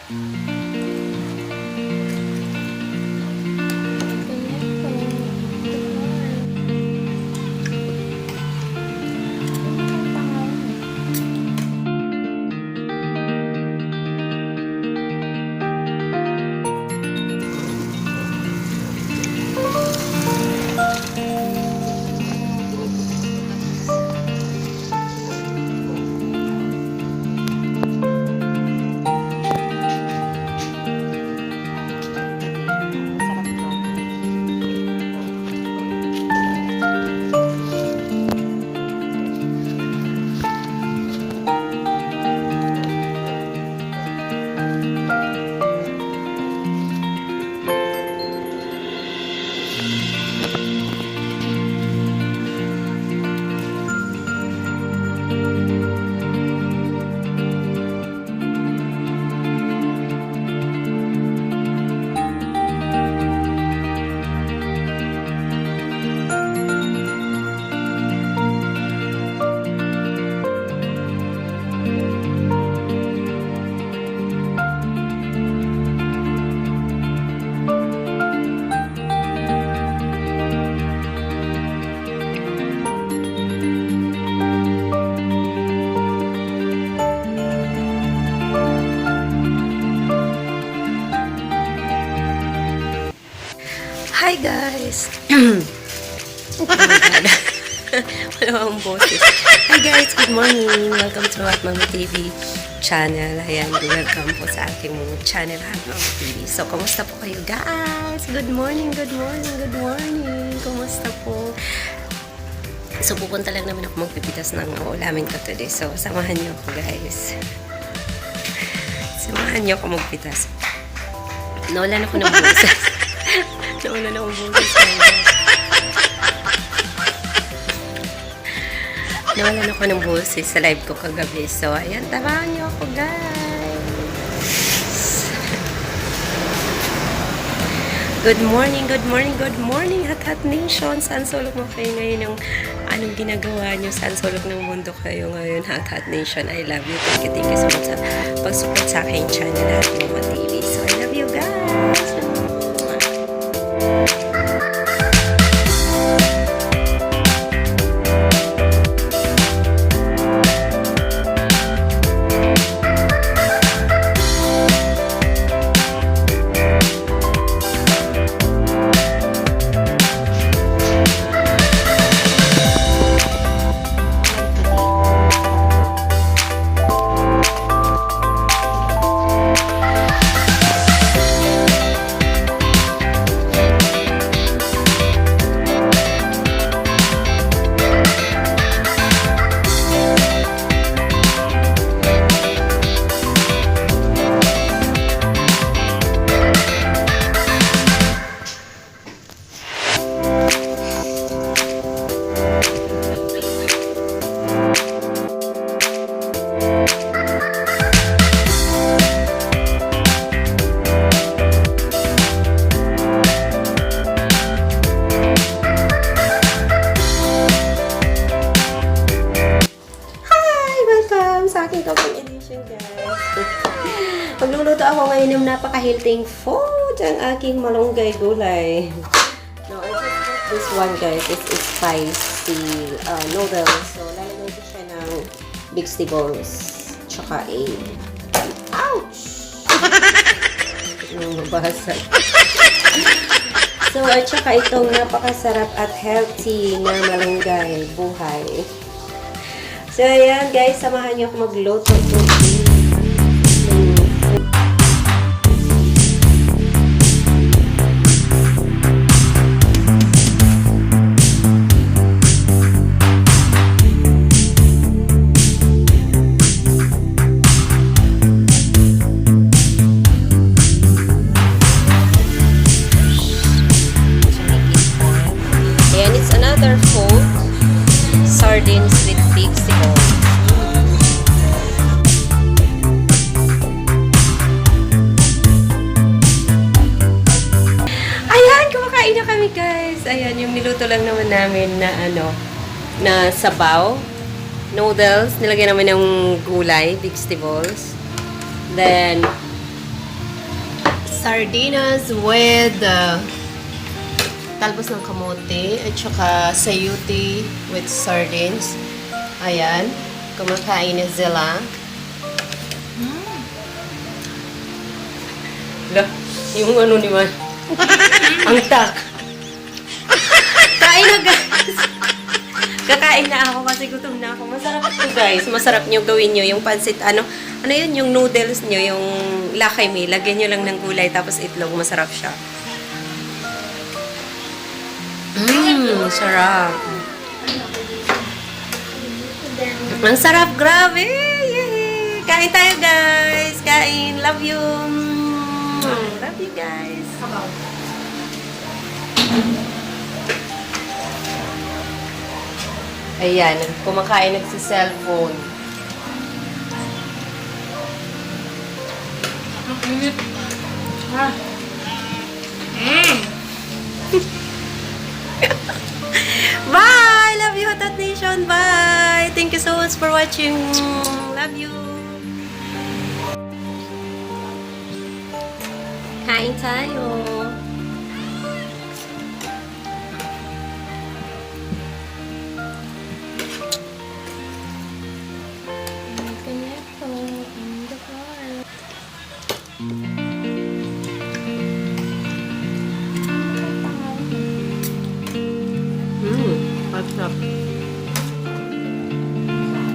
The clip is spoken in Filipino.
Hi guys! Oh my God. Wala akong boses. Hi guys! Good morning! Welcome to Hot Mama TV channel. Ayan, welcome po sa aking channel Hot Mama TV. So, kamusta po kayo guys? Good morning, good morning, good morning! Kamusta po? So, pupunta lang naman ako magpipitas ng ulamin ko today. So, samahan niyo ako guys. Samahan niyo ako magpitas. Nawalan ako ng boses. Nawalan akong boses. Nawalan ako ng boses sa live ko kagabi. So, ayan, tabahan niyo ako, guys. Good morning, good morning, good morning, Hot Nation. Saan sulok mo kayo ngayon? Anong ginagawa niyo? Saan sulok ng mundo kayo ngayon, Hot Nation? I love you. Thank you so much sa pag-support sa aking channel, Hot Mama TV. So, I love you, guys. Sa aking kapag edition, guys. Pagluluto ako ngayon ng napaka-healthy food, ang aking malunggay gulay. No, I just got this one, guys. It's spicy noodles. So, lalagay ko siya ng vegetables. Tsaka egg. Ouch! Yung mabasag. So, at saka itong napakasarap at healthy na malunggay buhay. So, ayan guys, samahan niyo ako magluto. Ayan, it's another food. Sardines with vegetables. Ayan, kumakain na kami guys. Ayan, yung niluto lang naman namin na na sabaw. Noodles. Nilagyan naman ng gulay, vegetables. Then, sardinas with talbos ng kamote at saka sayuti with sardines. Ayan. Kumakain na sila. Yung ano ni Man. Ang tak. Kain na guys. Kakain na ako kasi gutom na ako. Masarap ito guys. Masarap nyo gawin nyo yung pansit. Ano yun? Yung noodles nyo. Yung lakay may. Lagyan nyo lang ng gulay tapos itlog. Masarap siya. Sarap. Ang sarap. Grabe. Yay. Kain tayo guys. Kain. Love you. Love you guys. Ayan, kumakain nagsi-cellphone. Bye! Love you, Hot Nation. Bye! Thank you so much for watching. Love you. Kain tayo. Ganito. In the car.